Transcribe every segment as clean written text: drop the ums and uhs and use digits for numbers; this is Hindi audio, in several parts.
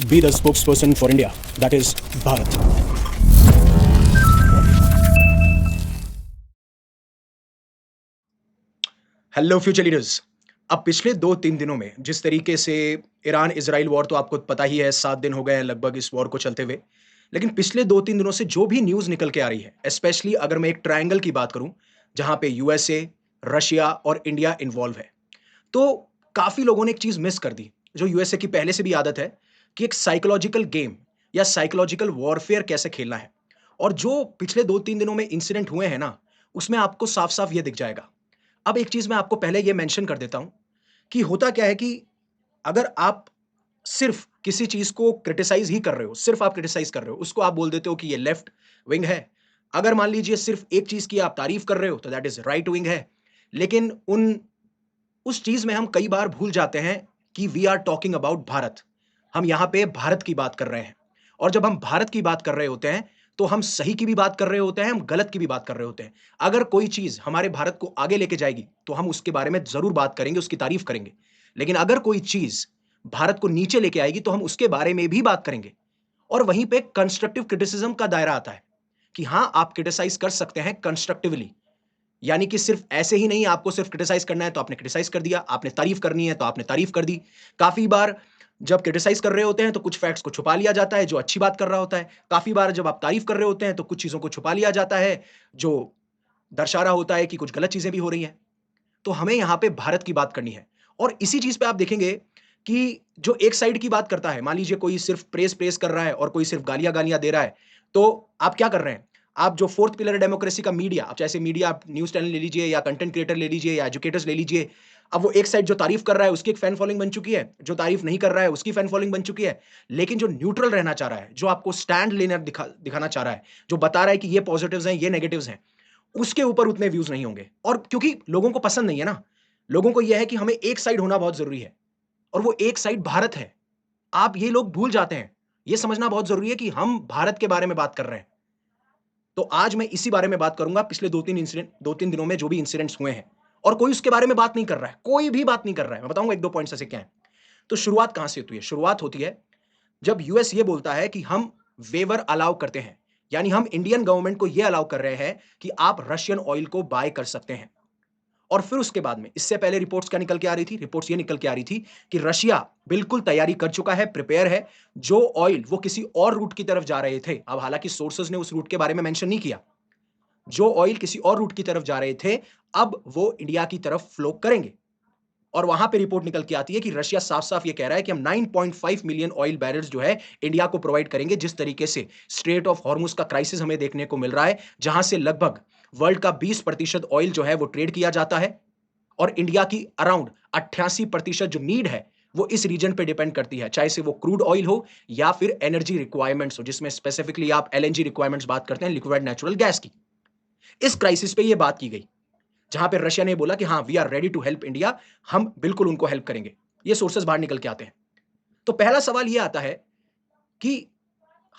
be the spokesperson for India, that is Bharat. Hello future leaders. अब पिछले 2-3 दिनों में जिस तरीके से ईरान इजराइल वॉर, तो आपको पता ही है 7 दिन हो गए हैं लगभग इस वॉर को चलते हुए। लेकिन पिछले 2-3 दिनों से जो भी न्यूज़ निकल के आ रही है, स्पेशली अगर मैं एक ट्रायंगल की बात करूं, जहां पे यूएसए, रशिया और इंडिया इन्वॉल्व है, तो काफ़ी लोगों ने एक चीज़ मिस कर दी, जो यूएसए की पहले से भी आदत है कि एक साइकोलॉजिकल गेम या साइकोलॉजिकल वॉरफेयर कैसे खेलना है। और जो पिछले 2-3 दिनों में इंसिडेंट हुए हैं ना, उसमें आपको साफ-साफ ये दिख जाएगा। अब एक चीज़ मैं आपको पहले ये मेंशन कर देता हूँ कि होता क्या है कि अगर आप सिर्फ़ किसी चीज़ को क्रिटिसाइज़ ही कर रहे हो, सिर्फ़ आप क्रिटिसाइज़ कर रहे हो, उसको आप बोल देते हो कि ये लेफ्ट विंग है। अगर मान लीजिए सिर्फ़ एक चीज़ की आप तारीफ़ कर रहे हो, तो दैट इज़ राइट विंग है। लेकिन उस चीज़ में हम कई बार भूल जाते हैं कि we are talking about Bharat. हम यहाँ पे भारत की बात कर रहे हैं। और जब हम भारत की बात कर रहे होते हैं, तो हम सही की भी बात कर रहे होते हैं, हम गलत की भी बात कर रहे होते हैं। अगर कोई चीज़ हमारे भारत को आगे लेके जाएगी, तो हम उसके बारे में ज़रूर बात करेंगे, उसकी तारीफ़ करेंगे। लेकिन अगर कोई चीज़ भारत को नीचे लेके आएगी, तो हम उसके बारे में भी बात करेंगे। और वहीं पे कंस्ट्रक्टिव क्रिटिसिज़्म का दायरा आता है कि हाँ, आप क्रिटिसाइज़ कर सकते हैं कंस्ट्रक्टिवली। यानी कि सिर्फ ऐसे ही नहीं, आपको सिर्फ क्रिटिसाइज करना है तो आपने क्रिटिसाइज कर दिया, आपने तारीफ करनी है तो आपने तारीफ कर दी। काफी बार जब क्रिटिसाइज कर रहे होते हैं तो कुछ फैक्ट्स को छुपा लिया जाता है जो अच्छी बात कर रहा होता है। काफी बार जब आप तारीफ कर रहे होते हैं तो कुछ चीजों को छुपा लिया जाता है जो दर्शा रहा होता है कि कुछ गलत चीजें भी हो रही हैं। तो हमें यहाँ पे भारत की बात करनी है। और इसी चीज पे आप देखेंगे कि जो एक साइड की बात करता है, मान लीजिए कोई सिर्फ प्रेस प्रेस कर रहा है और कोई सिर्फ गालियां गालियां दे रहा है, तो आप क्या कर रहे हैं? आप जो फोर्थ पिलर है डेमोक्रेसी का, मीडिया, आप चाहे मीडिया, आप न्यूज चैनल ले लीजिए या कंटेंट क्रिएटर ले लीजिए या एजुकेटर्स ले लीजिए। अब वो एक साइड जो तारीफ कर रहा है उसकी एक फैन फॉलोइंग बन चुकी है, जो तारीफ नहीं कर रहा है उसकी फैन फॉलोइंग बन चुकी है। लेकिन जो न्यूट्रल रहना चाह रहा है, जो आपको स्टैंड लेना दिखाना चाह रहा है, जो बता रहा है कि ये पॉजिटिव्स हैं, ये नेगेटिव्स हैं, उसके ऊपर उतने व्यूज नहीं होंगे। और क्योंकि लोगों को पसंद नहीं है ना, लोगों को यह है कि हमें एक साइड होना बहुत जरूरी है, और वो एक साइड भारत है। आप ये लोग भूल जाते हैं। ये समझना बहुत जरूरी है कि हम भारत के बारे में बात कर रहे हैं। तो आज मैं इसी बारे में बात करूंगा, पिछले 2-3 दिनों में जो भी इंसिडेंट्स हुए हैं, और कोई उसके बारे में बात नहीं कर रहा है, कोई भी बात नहीं कर रहा है। मैं बताऊंगा एक दो पॉइंट्स ऐसे क्या है। तो शुरुआत कहां से होती है? शुरुआत होती है जब यूएस ये बोलता है कि हम वेवर अलाउ करते हैं, यानी हम इंडियन गवर्नमेंट को यह अलाउ कर रहे हैं कि आप रशियन ऑयल को बाय कर सकते हैं। और फिर उसके बाद में, इससे पहले रिपोर्ट्स क्या निकल के आ रही थी? रिपोर्ट्स ये निकल के आ रही थी कि रशिया बिल्कुल तैयारी कर चुका है, प्रिपेयर है। जो ऑयल वो किसी और रूट की तरफ जा रहे थे, अब हालांकि सोर्सेज ने उस रूट के बारे में मेंशन नहीं किया, जो ऑयल किसी और रूट की तरफ जा रहे थे, अब वो इंडिया की तरफ फ्लो करेंगे। और वहां पे रिपोर्ट निकल के आती है कि रशिया साफ-साफ ये कह रहा है कि हम 9.5 मिलियन ऑयल बैरल्स जो है इंडिया को प्रोवाइड करेंगे। जिस तरीके से स्ट्रेट ऑफ हॉर्मुज का क्राइसिस हमें देखने को मिल रहा है, जहां से लगभग वर्ल्ड का 20% ऑयल जो है वो ट्रेड किया जाता है, और इंडिया की अराउंड 88% जो नीड है वो इस रीजन पे डिपेंड करती है, चाहे से वो क्रूड ऑयल हो या फिर एनर्जी रिक्वायरमेंट्स हो, जिसमें स्पेसिफिकली आप एलएनजी रिक्वायरमेंट्स बात करते हैं, लिक्विड नेचुरल गैस की। इस क्राइसिस पे ये बात की गई, जहां पे रशिया ने बोला कि हाँ, we are ready to help India, हम बिल्कुल उनको हेल्प करेंगे। ये सोर्सेस बाहर निकल के आते हैं। तो पहला सवाल ये आता है कि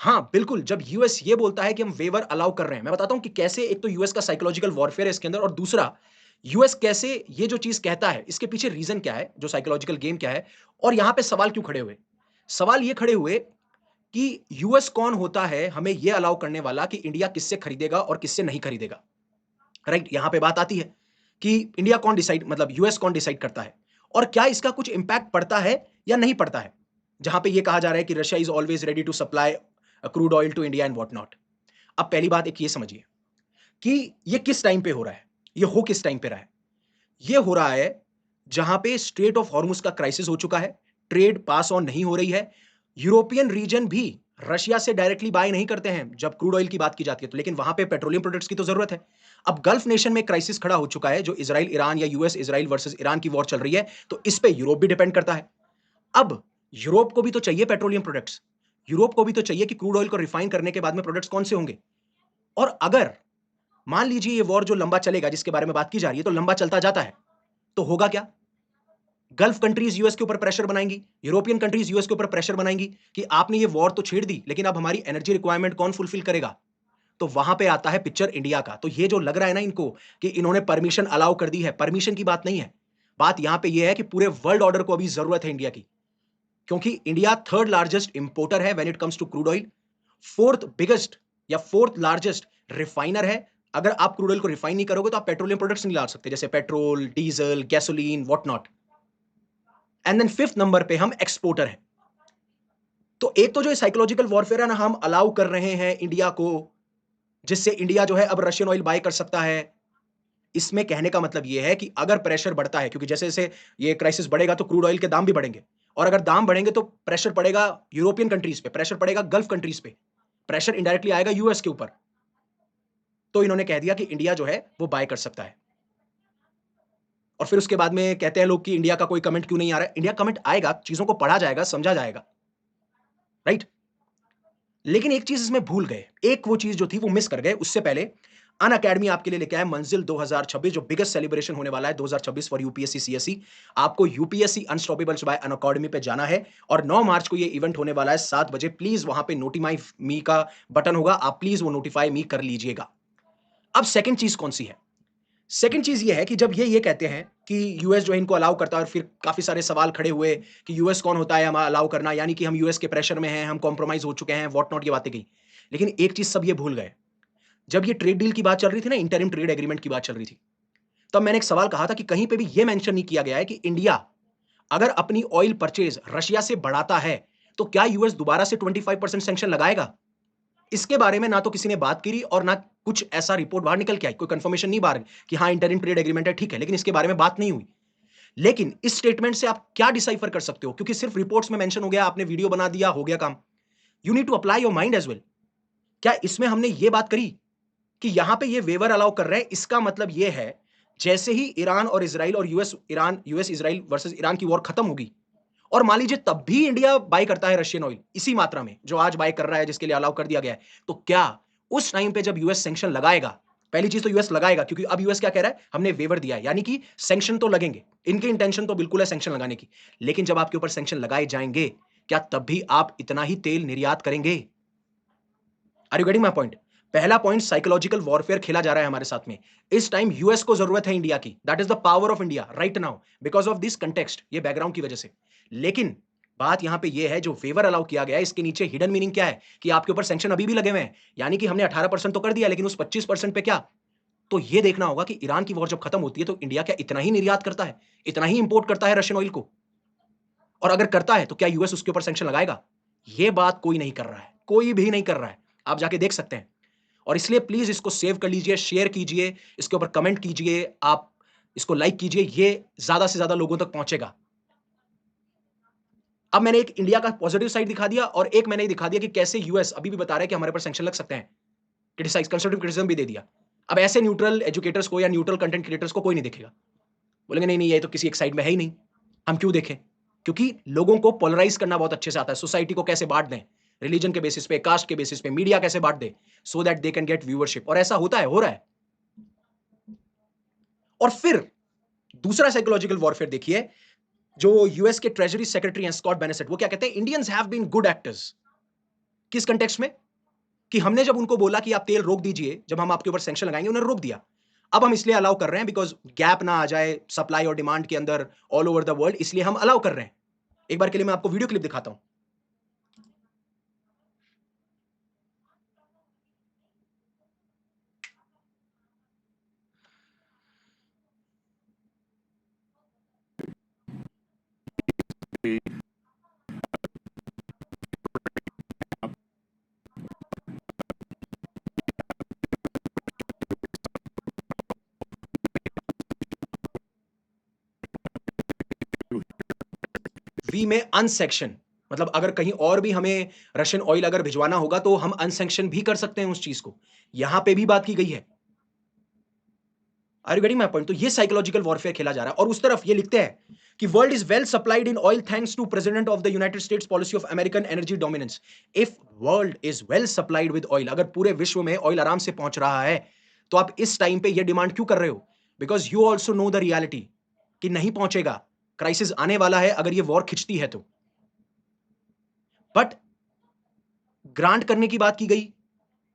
हाँ, बिल्कुल, जब यूएस ये बोलता है कि हम वेवर अलाउ कर रहे हैं, मैं बताता हूं कि कैसे। एक तो यूएस का साइकोलॉजिकल वॉरफेयर है इसके अंदर, और दूसरा यूएस कैसे ये जो चीज कहता है, इसके पीछे रीजन क्या है, जो साइकोलॉजिकल गेम क्या है, और यहां पे सवाल क्यों खड़े हुए? सवाल ये खड़े हुए कि यूएस कौन होता है हमें ये अलाउ करने वाला कि इंडिया किससे खरीदेगा और किससे नहीं खरीदेगा? राइट, यहां पे बात आती है कि इंडिया कौन डिसाइड, मतलब यूएस कौन डिसाइड करता है, और क्या इसका कुछ इंपैक्ट पड़ता है या नहीं पड़ता है, जहां पे ये कहा जा रहा है कि Russia is always ready to supply crude oil to India and what not. अब पहली बात एक ये समझिए कि ये किस टाइम पे हो रहा है, ये हो किस टाइम पे रहा है? ये हो रहा है जहां पे स्ट्रेट ऑफ हॉर्मुज का क्राइसिस हो चुका है, ट्रेड पास ऑन नहीं हो रही है। यूरोपियन रीजन भी रशिया से डायरेक्टली बाय नहीं करते हैं जब क्रूड ऑयल की बात की जाती है, तो लेकिन वहां पे पेट्रोलियम प्रोडक्ट्स की तो जरूरत है। अब गल्फ नेशन में क्राइसिस खड़ा हो चुका है, जो इजराइल ईरान या यूएस इजराइल वर्सेस ईरान की वॉर चल रही है, तो इस पे यूरोप भी डिपेंड करता है। अब यूरोप को भी तो चाहिए पेट्रोलियम प्रोडक्ट्स, यूरोप को भी तो चाहिए कि क्रूड ऑयल को रिफाइन करने के बाद में प्रोडक्ट्स कौन से होंगे। और अगर मान लीजिए ये वॉर जो लंबा चलेगा, जिसके बारे में बात की जा रही है, तो लंबा चलता जाता है, तो होगा क्या? गल्फ कंट्रीज यूएस के ऊपर प्रेशर बनाएंगी, यूरोपियन कंट्रीज यूएस के ऊपर प्रेशर बनाएंगी कि आपने ये वॉर तो छेड़ दी, लेकिन अब हमारी एनर्जी रिक्वायरमेंट कौन फुलफिल करेगा? तो वहां पे आता है पिक्चर इंडिया का। तो ये जो लग रहा है ना इनको कि इन्होंने परमिशन अलाउ कर दी है, परमिशन की बात नहीं है। बात यहां पे ये है कि पूरे वर्ल्ड ऑर्डर को अभी जरूरत है इंडिया की। क्योंकि इंडिया थर्ड लार्जेस्ट इंपोर्टर है when it comes to crude oil, fourth biggest या फोर्थ लार्जेस्ट रिफाइनर है। अगर आप क्रूड ऑयल को रिफाइन नहीं करोगे तो आप पेट्रोलियम प्रोडक्ट्स नहीं ला सकते, जैसे petrol, diesel, gasoline, what not. And then fifth number पे हम एक्सपोर्टर हैं। तो एक तो जो साइकोलॉजिकल वॉरफेयर है ना, हम अलाउ कर रहे हैं इंडिया को, जिससे इंडिया जो है अब रशियन ऑयल बाय कर सकता है। इसमें कहने का मतलब यह है कि अगर प्रेशर बढ़ता है, क्योंकि जैसे जैसे ये क्राइसिस बढ़ेगा तो क्रूड ऑयल के दाम भी बढ़ेंगे, और अगर दाम बढ़ेंगे तो प्रेशर पड़ेगा यूरोपियन कंट्रीज पे, प्रेशर पड़ेगा गल्फ कंट्रीज पे, प्रेशर इनडायरेक्टली आएगा यूएस के ऊपर। तो इन्होंने कह दिया कि इंडिया जो है वो बाय कर सकता है। और फिर उसके बाद में कहते हैं लोग कि इंडिया का कोई कमेंट क्यों नहीं आ रहा है। इंडिया कमेंट आएगा, चीजों को पढ़ा जाएगा, समझा जाएगा, राइट। लेकिन एक चीज इसमें भूल गए, एक वो चीज जो थी वो मिस कर गए। उससे पहले अन अकेडमी आपके लिए लेके आए मंजिल 2026, जो बिगेस्ट सेलिब्रेशन होने वाला है 2026 फॉर यूपीएससी सीएसई। आपको यूपीएससी अनस्टॉपेबल्स बाय अन अकेडमी पे जाना है, और 9 मार्च को ये इवेंट होने वाला है 7 बजे। प्लीज वहां पे नोटिफाई मी का बटन होगा, आप प्लीज वो नोटिफाई मी कर लीजिएगा। अब सेकंड चीज कौन सी है? सेकंड चीज ये है कि जब ये कहते हैं कि यूएस जो है इनको अलाउ करता है, और फिर काफी सारे सवाल खड़े हुए कि यूएस कौन होता है हम अलाउ करना, यानी कि हम यूएस के प्रेशर में हैं, हम कॉम्प्रोमाइज हो चुके हैं, व्हाट नॉट, ये बातें गई। लेकिन एक चीज सब ये भूल गए, जब ये ट्रेड डील की बात चल रही थी ना, इंटरिम ट्रेड एग्रीमेंट की बात चल रही थी, तब मैंने एक सवाल कहा था कि कहीं पे भी ये मेंशन नहीं किया गया है कि इंडिया अगर अपनी ऑयल परचेज रशिया से बढ़ाता है तो क्या यूएस दोबारा से 25% सैंक्शन लगाएगा। इसके बारे में ना तो किसी ने बात करी, और ना कुछ ऐसा रिपोर्ट बाहर निकल के आई, कोई कंफर्मेशन नहीं बाहर कि हाँ इंटरिम ट्रेड एग्रीमेंट है, ठीक है, लेकिन इसके बारे में बात नहीं हुई। लेकिन इस स्टेटमेंट से आप क्या डिसाइफर कर सकते हो, क्योंकि सिर्फ रिपोर्ट्स में मेंशन हो गया, आपने वीडियो बना दिया, हो गया काम। You need to apply your mind as well. क्या इसमें हमने ये बात करी कि यहां पे ये वेवर अलाउ कर रहे हैं, इसका मतलब ये है जैसे ही ईरान और इजराइल और यूएस इजराइल वर्सेस ईरान की वॉर खत्म होगी, और मान लीजिए तब भी इंडिया बाय करता है रशियन ऑयल इसी मात्रा में जो आज बाय कर रहा है, जिसके लिए अलाउ कर दिया गया है, तो क्या उस टाइम पे जब यूएस सैंक्शन लगाएगा, पहली चीज तो यूएस लगाएगा, क्योंकि अब यूएस क्या कह रहा है, हमने वेवर दिया है, यानी कि सैंक्शन तो लगेंगे, इनके इंटेंशन तो बिल्कुल है सैंक्शन लगाने की। लेकिन जब आपके ऊपर सैंक्शन लगाए जाएंगे, क्या तब भी आप इतना ही तेल निर्यात करेंगे? Are you getting my point? पहला पॉइंट, साइकोलॉजिकल वॉरफेयर खेला जा रहा है हमारे साथ में। इस टाइम यूएस को जरूरत है इंडिया की, that is the power of India right now, because of this context, ये बैकग्राउंड की वजह से। लेकिन बात यहां पे ये है, जो फेवर अलाउ किया गया है, इसके नीचे हिडन मीनिंग क्या है कि आपके ऊपर सैंक्शन अभी भी लगे हुए हैं, यानी कि हमने 18% तो कर दिया, लेकिन उस 25% पे क्या, तो ये देखना होगा कि ईरान की वॉर जब खत्म होती है तो इंडिया क्या इतना ही निर्यात करता है, इतना ही इंपोर्ट करता है रशियन ऑयल को, और अगर करता है तो क्या यूएस उसके ऊपर सैंक्शन लगाएगा? ये बात कोई नहीं कर रहा है, कोई भी नहीं कर रहा है, आप जाके देख सकते हैं। और इसलिए प्लीज इसको सेव कर लीजिए, शेयर कीजिए, इसके ऊपर कमेंट कीजिए, आप इसको लाइक कीजिए, ये ज्यादा से ज्यादा लोगों तक पहुंचेगा। अब मैंने एक इंडिया का पॉजिटिव साइड दिखा दिया, और एक मैंने दिखा दिया कि कैसे यूएस अभी भी बता रहा है कि हमारे पर सैंक्शन लग सकते हैं, क्रिटिसाइज कंस्ट्रक्टिव क्रिटिसिज्म भी दे दिया। अब ऐसे न्यूट्रल एजुकेटर्स को या न्यूट्रल कंटेंट क्रिएटर्स को कोई नहीं देखेगा, बोलेंगे नहीं नहीं ये तो किसी एक साइड में है ही नहीं, हम क्यों देखें? क्योंकि लोगों को पोलराइज करना बहुत अच्छे से आता है, सोसाइटी को कैसे बांट दें, रिलीजन के बेसिस पे, कास्ट के बेसिस पे, मीडिया कैसे बांट दे, so that they can get viewership, और ऐसा होता है, हो रहा है। और फिर दूसरा साइकोलॉजिकल वॉरफेयर देखिए, जो यूएस के ट्रेजरी सेक्रेटरी हैं स्कॉट बेनेसेट, वो क्या कहते हैं, Indians have been good actors. किस कंटेक्स्ट में? कि हमने जब उनको बोला कि आप तेल रोक दीजिए, जब हम आपके ऊपर सैंक्शन लगाएंगे, उन्होंने रोक दिया। अब हम इसलिए अलाउ कर रहे हैं बिकॉज गैप ना आ जाए सप्लाई और डिमांड के अंदर ऑल ओवर द वर्ल्ड, इसलिए हम अलाउ कर रहे हैं। एक बार के लिए मैं आपको वीडियो क्लिप दिखाता हूं। वी में अनसेक्शन, मतलब अगर कहीं और भी हमें रशियन ऑयल अगर भिजवाना होगा तो हम अनसेक्शन भी कर सकते हैं उस चीज को, यहां पे भी बात की गई है। Are you getting my point? तो ये साइकोलॉजिकल वॉरफेयर खेला जा रहा है। और उस तरफ ये लिखते हैं कि world is well supplied in oil thanks to president of the United States policy of American energy dominance. If world is well supplied with oil, अगर पूरे विश्व में ऑयल आराम से पहुंच रहा है, तो आप इस टाइम पे ये डिमांड क्यों कर रहे हो? Because you also know the reality कि नहीं पहुंचेगा, क्राइसिस आने वाला है अगर ये वॉर खिंचती है तो। बट ग्रांट करने की बात की गई,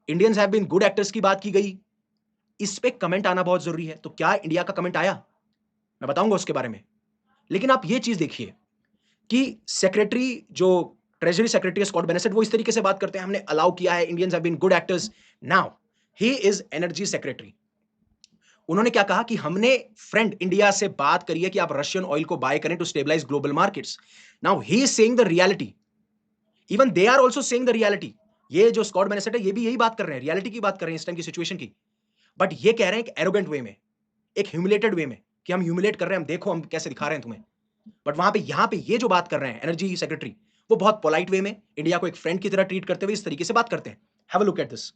Indians have been good actors की बात की गई, इस पे कमेंट आना बहुत जरूरी है। तो क्या इंडिया का कमेंट आया? मैं बताऊंगा उसके बारे में। लेकिन आप ये चीज देखिए कि सेक्रेटरी जो ट्रेजरी सेक्रेटरी स्कॉट बेनेसेट वो इस तरीके से बात करते हैं, हमने अलाउ किया है, Indians have been good actors. Now he is energy secretary. उन्होंने क्या कहा कि हमने फ्रेंड इंडिया से बात करी है कि आप रशियन ऑयल को बाय करें to stabilise global markets. Now he is saying the reality, even they are also saying the reality. ये जो स्कॉट बेनेसेट है ये भी यही बात कर रहे हैं, रियलिटी की बात कर रहे हैं इस टाइम की सिचुएशन की। बट ये कह रहे हैं एक एरोगेंट वे में, एक ह्यूमिलेटेड वे में, कि हम ह्यूमिलेट कर रहे हैं, हम देखो हम कैसे दिखा रहे हैं तुम्हें। बट वहां पे यहां पे ये जो बात कर रहे हैं एनर्जी सेक्रेटरी, वो बहुत पोलाइट वे में इंडिया को एक फ्रेंड की तरह ट्रीट करते हुए इस तरीके से बात करते हैं। Have a look at this.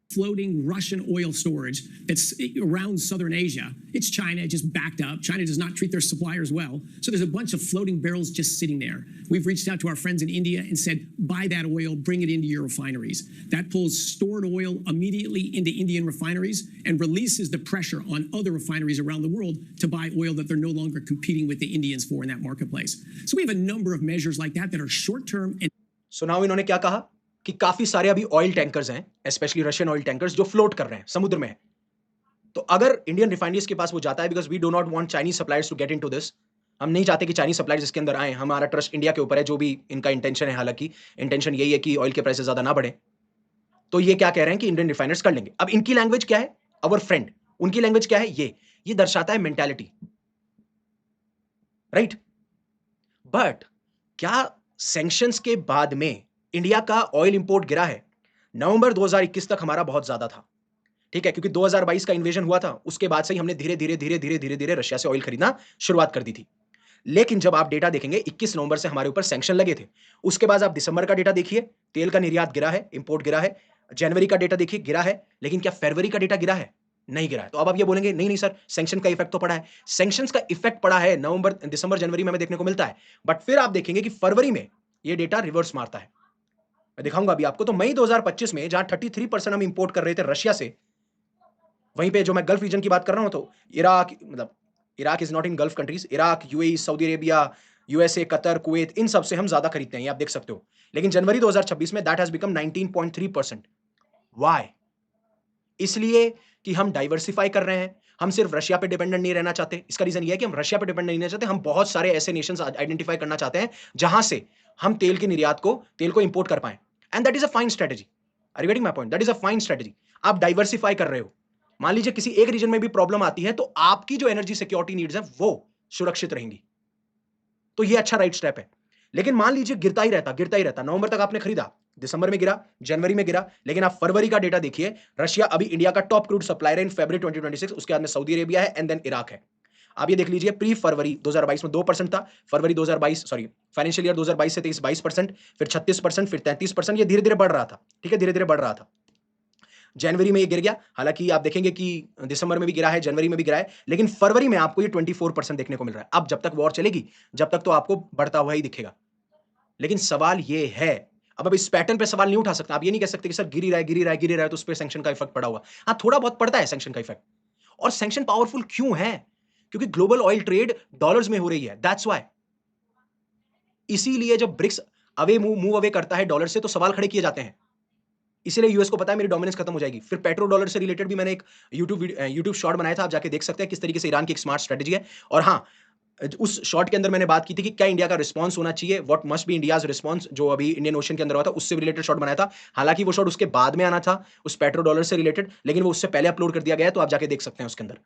floating Russian oil storage that's around southern Asia. It's China, just backed up. China does not treat their suppliers well. So there's a bunch of floating barrels just sitting there. We've reached out to our friends in India and said, buy that oil, bring it into your refineries. That pulls stored oil immediately into Indian refineries and releases the pressure on other refineries around the world to buy oil that they're no longer competing with the Indians for in that marketplace. So we have a number of measures like that are short-term and So now इन्होंने क्या कहा कि काफी सारे अभी ऑयल टैंकर्स हैं, स्पेशली रशियन ऑयल टैंकर्स, जो फ्लोट कर रहे हैं समुद्र में। तो अगर इंडियन रिफाइनरीज के पास वो जाता है, because we do not want Chinese suppliers to get into this, हम नहीं चाहते कि चाइनीज सप्लायर्स इसके अंदर आए, हमारा ट्रस्ट इंडिया के ऊपर है, जो भी इनका इंटेंशन है, हालांकि इंटेंशन यही है कि ऑयल के प्राइसेस ज्यादा ना बढ़े। तो ये क्या कह रहे हैं कि इंडियन रिफाइनर्स कर लेंगे। अब इनकी लैंग्वेज क्या है, अवर फ्रेंड, उनकी लैंग्वेज क्या है, ये दर्शाता है मेंटालिटी, राइट। बट क्या सैंक्शंस के बाद में इंडिया का ऑयल इंपोर्ट गिरा है? नवंबर 2021 तक हमारा बहुत ज्यादा था, ठीक है, क्योंकि 2022 का इन्वेजन हुआ था, उसके बाद से ही हमने धीरे धीरे रशिया से ऑयल खरीदना शुरुआत कर दी थी। लेकिन जब आप डेटा देखेंगे 21 नवंबर से हमारे ऊपर सैंक्शन लगे थे, उसके बाद आप दिसंबर का डेटा देखिए, तेल का निर्यात गिरा है, इंपोर्ट गिरा है। जनवरी का डेटा देखिए, गिरा है। लेकिन क्या फरवरी का डेटा गिरा है? नहीं गिरा है। तो अब आप ये बोलेंगे नहीं नहीं सर, सैंक्शन का इफेक्ट तो पड़ा है। सैंक्शंस का इफेक्ट पड़ा है नवंबर, दिसंबर, जनवरी में हमें देखने को मिलता है, बट फिर आप देखेंगे कि फरवरी में ये डेटा रिवर्स मारता है। मैं दिखाऊंगा अभी आपको। तो मई 2025 में जहां 33% हम इंपोर्ट कर रहे थे रशिया से, वहीं पे जो मैं गल्फ रीजन की बात कर रहा हूं, तो इराक, मतलब Iraq is not in Gulf countries, Iraq, UAE, Saudi Arabia, USA, Qatar, Kuwait, इन सब से हम ज्यादा खरीदते हैं, ये आप देख सकते हो। लेकिन जनवरी 2026 में दैट हैज बिकम 19.3%। व्हाई? इसलिए कि हम डाइवर्सिफाई कर रहे हैं, हम सिर्फ रशिया पे डिपेंडेंट नहीं रहना चाहते। इसका रीजन ये है कि हम रशिया पे डिपेंडेंट नहीं रहना चाहते, हम बहुत सारे ऐसे नेशंस आइडेंटिफाई करना चाहते हैं जहां से हम तेल के निर्यात को, तेल को इंपोर्ट कर पाए। And that is a fine strategy. Are you getting my point? That is a fine strategy. आप डाइवर्सिफाई कर रहे हो। मान लीजिए किसी एक रीजन में भी प्रॉब्लम आती है, तो आपकी जो एनर्जी सिक्योरिटी नीड्स है वो सुरक्षित रहेंगी। तो ये अच्छा राइट स्टेप है। लेकिन मान लीजिए गिरता ही रहता, नवंबर तक आपने खरीदा, दिसंबर में गिरा, जनवरी में गिरा, लेकिन आप फरवरी का डेटा देखिए, रशिया अभी इंडिया का टॉप क्रूड सप्लायर है इन फरवरी 2026, उसके बाद में सऊदी अरेबिया है एंड देन इराक है। आप ये देख लीजिए, प्री फरवरी 2022 में 2% था, फरवरी 2022, सॉरी फाइनेंशियल ईयर 2022 से 23 22%, फिर 36%, फिर 33%, ये धीरे धीरे बढ़ रहा था, ठीक है, धीरे धीरे बढ़ रहा था। जनवरी में ये गिर गया, हालांकि आप देखेंगे कि दिसंबर में भी गिरा है, जनवरी में भी गिरा है, लेकिन फरवरी में आपको ये 24% देखने को मिल रहा है। अब जब तक वॉर चलेगी, जब तक तो आपको बढ़ता हुआ ही दिखेगा। लेकिन सवाल ये है, अब इस पैटर्न पे सवाल नहीं उठा सकता। आप ये नहीं कह सकते कि सर गिर ही रहा है तो उस पर सैंक्शन का इफेक्ट पड़ा हुआ। हाँ, थोड़ा बहुत पड़ता है सैंक्शन का इफेक्ट। और सैंक्शन पावरफुल क्यों है? क्योंकि ग्लोबल ऑयल ट्रेड डॉलर्स में हो रही है, दैट्स व्हाई। इसीलिए जब ब्रिक्स मूव अवे करता है डॉलर से, तो सवाल खड़े किए जाते हैं। इसीलिए यूएस को पता है मेरी डोमिनेंस खत्म हो जाएगी। फिर पेट्रो डॉलर से रिलेटेड भी मैंने एक यूट्यूब शॉर्ट बनाया था, आप जाके देख सकते हैं किस तरीके से ईरान की एक स्मार्ट स्ट्रेटजी है। और हाँ, उस शॉर्ट के अंदर मैंने बात की थी कि क्या इंडिया का रिस्पांस होना चाहिए, what must be India's response, जो अभी इंडियन ओशन के अंदर हुआ था, उससे रिलेटेड शॉर्ट बनाया था। हालांकि वो शॉर्ट उसके बाद में आना था, उस पेट्रो डॉलर से रिलेटेड, लेकिन वो उससे पहले अपलोड कर दिया गया है, तो आप जाके देख सकते हैं उसके अंदर।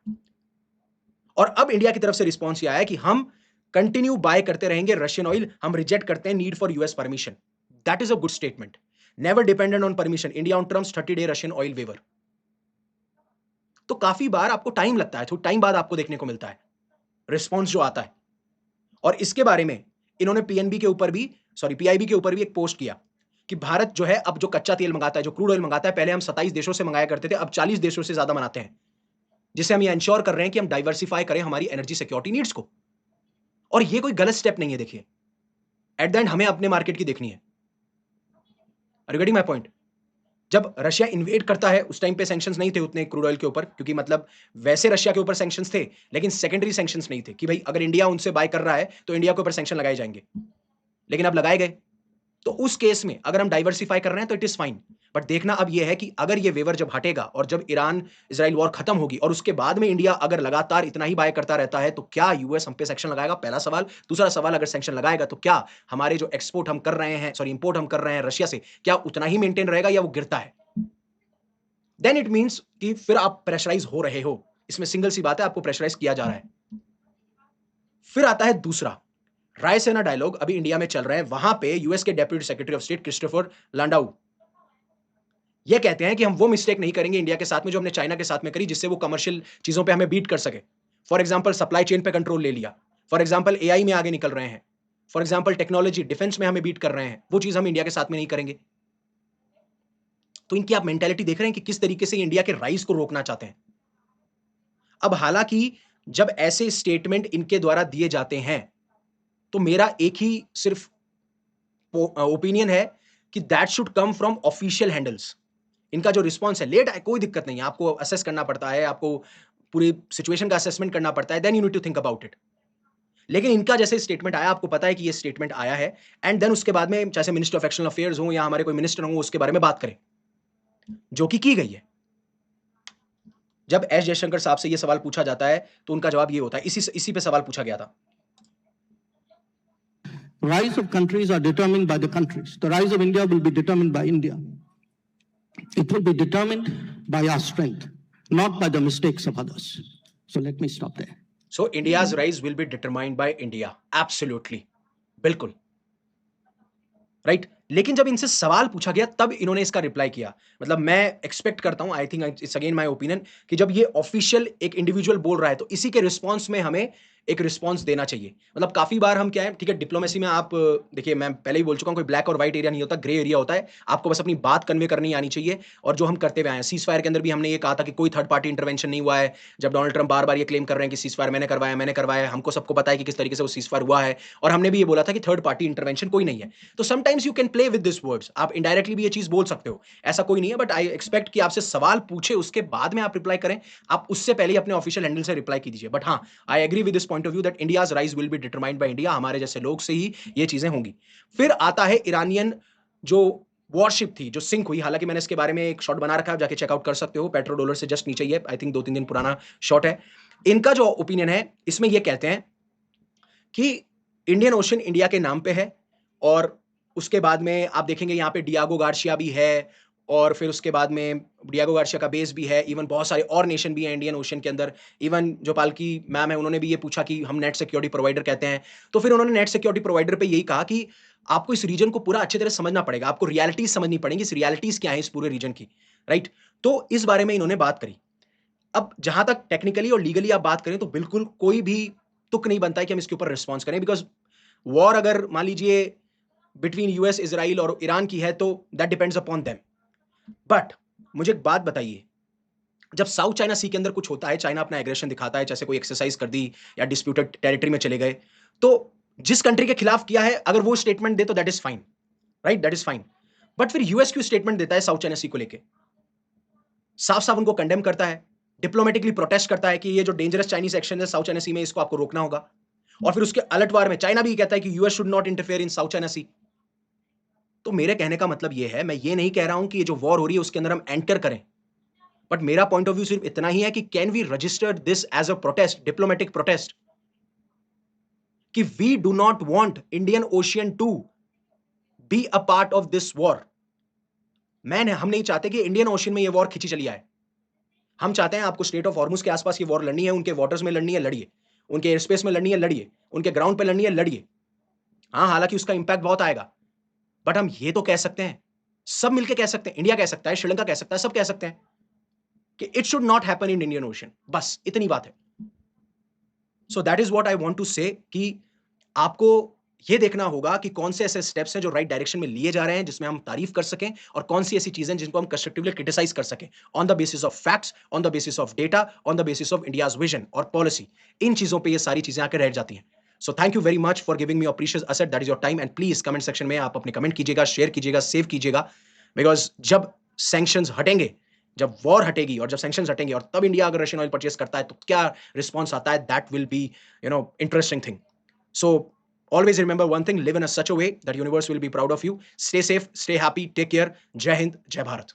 और अब इंडिया की तरफ से रिस्पॉन्स ये आया कि हम कंटिन्यू बाय करते रहेंगे रशियन ऑयल, हम रिजेक्ट करते हैं need for US permission. That is a good statement. Never dependent on permission, India on terms 30 day Russian oil waiver. तो काफी बार आपको टाइम लगता है, थोड़ा टाइम बाद आपको देखने को मिलता है रिस्पॉन्स जो आता है। और इसके बारे में इन्होंने पीएनबी के ऊपर भी, सॉरी पीआईबी के ऊपर भी एक पोस्ट किया कि भारत जो है अब जो कच्चा तेल मंगाता है, जो क्रूड ऑयल मंगाता है, पहले हम 27 देशों से मंगाया करते थे, अब 40 देशों से ज्यादा मंगाते हैं, जिससे हम ये इंश्योर कर रहे हैं कि हम डाइवर्सिफाई करें हमारी एनर्जी सिक्योरिटी नीड्स को। और ये कोई गलत स्टेप नहीं है। देखिए, एट द एंड हमें अपने मार्केट की देखनी है। Are you getting my point? जब रशिया इन्वेड करता है, उस टाइम पे सैंक्शंस नहीं थे उतने क्रूड ऑयल के ऊपर, क्योंकि मतलब वैसे रशिया के ऊपर सैंक्शंस थे, लेकिन सेकेंडरी सैंक्शंस नहीं थे कि भाई अगर इंडिया उनसे बाय कर रहा है तो इंडिया के ऊपर सैंक्शन लगाए जाएंगे। लेकिन अब लगाए गए, तो उस केस में अगर हम डाइवर्सिफाई कर रहे हैं तो इट इज फाइन, बट देखना अब यह है कि अगर ये वेवर जब हटेगा और जब ईरान इजराइल वॉर खत्म होगी और उसके बाद में इंडिया अगर लगातार इतना ही बाय करता रहता है तो क्या यूएस हम पे सेक्शन लगाएगा? पहला सवाल। दूसरा सवाल, अगर सेक्शन लगाएगा तो क्या हमारे जो एक्सपोर्ट हम कर रहे हैं, सॉरी इंपोर्ट हम कर रहे हैं रशिया से, क्या उतना ही मेंटेन रहेगा या वो गिरता है? देन इट मींस कि फिर आप प्रेशराइज हो रहे हो। इसमें सिंगल सी बात है, आपको प्रेशराइज किया जा रहा है। फिर आता है दूसरा, रायसेना डायलॉग अभी इंडिया में चल रहा है। वहां पे यूएस के deputy secretary of state Christopher Landau ये कहते हैं कि हम वो मिस्टेक नहीं करेंगे इंडिया के साथ में जो हमने चाइना के साथ में करी, जिससे वो कमर्शियल चीजों पे हमें बीट कर सके। फॉर एग्जांपल सप्लाई चेन पे कंट्रोल ले लिया, फॉर एग्जांपल एआई में आगे निकल रहे हैं, फॉर एग्जांपल टेक्नोलॉजी डिफेंस में हमें बीट कर रहे हैं, वो चीज हम इंडिया के साथ में नहीं करेंगे। तो इनकी आप मेंटेलिटी देख रहे हैं कि किस तरीके से इंडिया के राइज को रोकना चाहते हैं। अब हालांकि जब ऐसे स्टेटमेंट इनके द्वारा दिए जाते हैं तो मेरा एक ही सिर्फ ओपिनियन है कि that should come from official handles. इनका जो रिस्पॉन्स है लेट है, कोई दिक्कत नहीं है, आपको असेस करना पड़ता है, आपको पूरी सिचुएशन का असेसमेंट करना पड़ता है, then you need to think about it. लेकिन इनका जैसे स्टेटमेंट आया, आपको पता है कि ये स्टेटमेंट आया है, एंड देन उसके बाद में चाहे मिनिस्टर ऑफ एक्सटर्नल अफेयर्स हो या हमारे कोई मिनिस्टर हो उसके बारे में बात करें, जो कि की गई है। जब एस जयशंकर साहब से ये सवाल पूछा जाता है तो उनका जवाब ये होता है, इसी पे सवाल पूछा गया था। Rise of countries are determined by the countries. The rise of India will be determined by India. It will be determined by our strength, not by the mistakes of others. So let me stop there. So India's rise will be determined by India. Absolutely. बिल्कुल राइट। लेकिन जब इनसे सवाल पूछा गया तब इन्होंने इसका रिप्लाई किया। मतलब मैं एक्सपेक्ट करता हूं, I think it's again my opinion, कि जब ये ऑफिशियल एक इंडिविजुअल बोल रहा है तो इसी के रिस्पॉन्स में हमें एक रिस्पॉन्स देना चाहिए। मतलब काफी बार हम क्या है, ठीक है, डिप्लोमेसी में आप देखिए, मैं पहले ही बोल चुका हूं, कोई ब्लैक और व्हाइट एरिया नहीं होता, ग्रे एरिया होता है। आपको बस अपनी बात कन्वे करनी आनी चाहिए, और जो हम करते हुए आए हैं, सीज फायर के अंदर भी हमने ये कहा था कि कोई थर्ड पार्टी इंटरवेंशन नहीं हुआ है। जब डोनाल्ड ट्रंप बार बार ये क्लेम कर रहे हैं कि सीज फायर मैंने करवाया, हमको सबको पता है कि किस तरीके से वो सीज फायर हुआ है, और हमने भी ये बोला था कि थर्ड पार्टी इंटरवेंशन कोई नहीं है। तो sometimes you can play with this words, आप इनडायरेक्टली भी ये चीज बोल सकते हो, ऐसा कोई नहीं है। बट आई एक्सपेक्ट कि आपसे सवाल पूछे उसके बाद में आप रिप्लाई करें, आप उससे पहले ही अपने ऑफिशियल हैंडल से रिप्लाई कीजिए। बट हाँ, I agree with this point of view that India's rise will be determined by India. हमारे जैसे लोग से ही ये चीजें होंगी। फिर आता है ईरानियन जो वॉरशिप थी जो सिंक हुई, हालांकि मैंने इसके बारे में एक शॉट बना रखा है, जाके चेकआउट कर सकते हो, पेट्रो डॉलर से जस्ट नीचे ही है, आई थिंक 2-3 दिन पुराना शॉट है। इनका जो ओपिनियन है इसमें ये कहते हैं कि इंडियन ओशन इंडिया के नाम पे है, और उसके बाद में आप देखेंगे यहाँ पे डियागो गार्शिया भी है, और फिर उसके बाद में डियागो गार्शिया का बेस भी है, इवन बहुत सारे और नेशन भी हैं इंडियन ओशन के अंदर। इवन जो पालकी मैम है उन्होंने भी ये पूछा कि हम नेट सिक्योरिटी प्रोवाइडर कहते हैं, तो फिर उन्होंने नेट सिक्योरिटी प्रोवाइडर पे यही कहा कि आपको इस रीजन को पूरा अच्छी तरह समझना पड़ेगा, आपको रियलिटीज समझनी पड़ेगी, इस रियलिटीज क्या है इस पूरे रीजन की, राइट। तो इस बारे में इन्होंने बात करी। अब जहां तक टेक्निकली और लीगली आप बात करें तो बिल्कुल कोई भी तुक नहीं बनता है कि हम इसके ऊपर रिस्पॉन्स करें, बिकॉज वॉर अगर मान लीजिए बिटवीन यूएस इजराइल और ईरान की है तो that depends upon them. But मुझे एक बात बताइए, जब साउथ चाइना सी के अंदर कुछ होता है, चाइना अपना एग्रेशन दिखाता है, जैसे कोई एक्सरसाइज कर दी या डिस्प्यूटेड टेरिटरी में चले गए, तो जिस कंट्री के खिलाफ किया है अगर वो स्टेटमेंट दे तो that is fine, right, that is fine. But फिर यूएस क्यों स्टेटमेंट देता है साउथ चाइना सी को लेके, साफ साफ उनको कंडेम करता है, डिप्लोमेटिकली प्रोटेस्ट करता है कि ये जो डेंजरस चाइनीज एक्शन है साउथ चाइना सी में, इसको आपको रोकना होगा। और फिर उसके अलटवार में चाइना भी कहता है कि US should not interfere in South China Sea. तो मेरे कहने का मतलब ये है, मैं ये नहीं कह रहा हूं कि ये जो वॉर हो रही है उसके अंदर हम एंटर करें, बट मेरा पॉइंट ऑफ व्यू सिर्फ इतना ही है कि can we register this as a protest, diplomatic protest, कि we do not want Indian Ocean to be a part of this war. हम नहीं चाहते कि इंडियन ओशियन में ये वॉर खिंची चली आए। हम चाहते हैं आपको स्टेट ऑफ हॉर्मुज के आसपास ये वॉर लड़नी है, उनके वाटर्स में लड़नी है, लड़िए, उनके एयर स्पेस में लड़नी है, लड़िए, उनके ग्राउंड पे लड़नी है, लड़िए। हाँ, हालांकि उसका इंपैक्ट बहुत आएगा, बट हम ये तो कह सकते हैं, सब मिलकर कह सकते हैं, इंडिया कह सकता है, श्रीलंका कह सकता है, सब कह सकते हैं कि it should not happen in Indian Ocean. बस इतनी बात है। So that is what I want to say, कि आपको ये देखना होगा कि कौन से ऐसे स्टेप्स हैं जो राइट डायरेक्शन में लिए जा रहे हैं, जिसमें हम तारीफ कर सकें, और कौन सी ऐसी चीजें जिनको हम कंस्ट्रक्टिवली क्रिटिसाइज कर सकें on the basis of facts, on the basis of data, on the basis of India's vision और पॉलिसी। इन चीजों पे ये सारी चीजें आकर रह जाती हैं। So thank you very much for giving me your precious asset, that is your time, and please comment section में आप अपने कमेंट कीजिएगा, शेयर कीजिएगा, सेव कीजिएगा, बिकॉज जब सैंक्शंस हटेंगे, जब वॉर हटेगी और जब सैंक्शंस हटेंगे, और तब इंडिया अगर रशियन ऑयल परचेस करता है तो क्या रिस्पॉन्स आता है, that will be interesting thing. So Always remember one thing, live in such a way that universe will be proud of you. Stay safe, stay happy, take care. Jai Hind, Jai Bharat.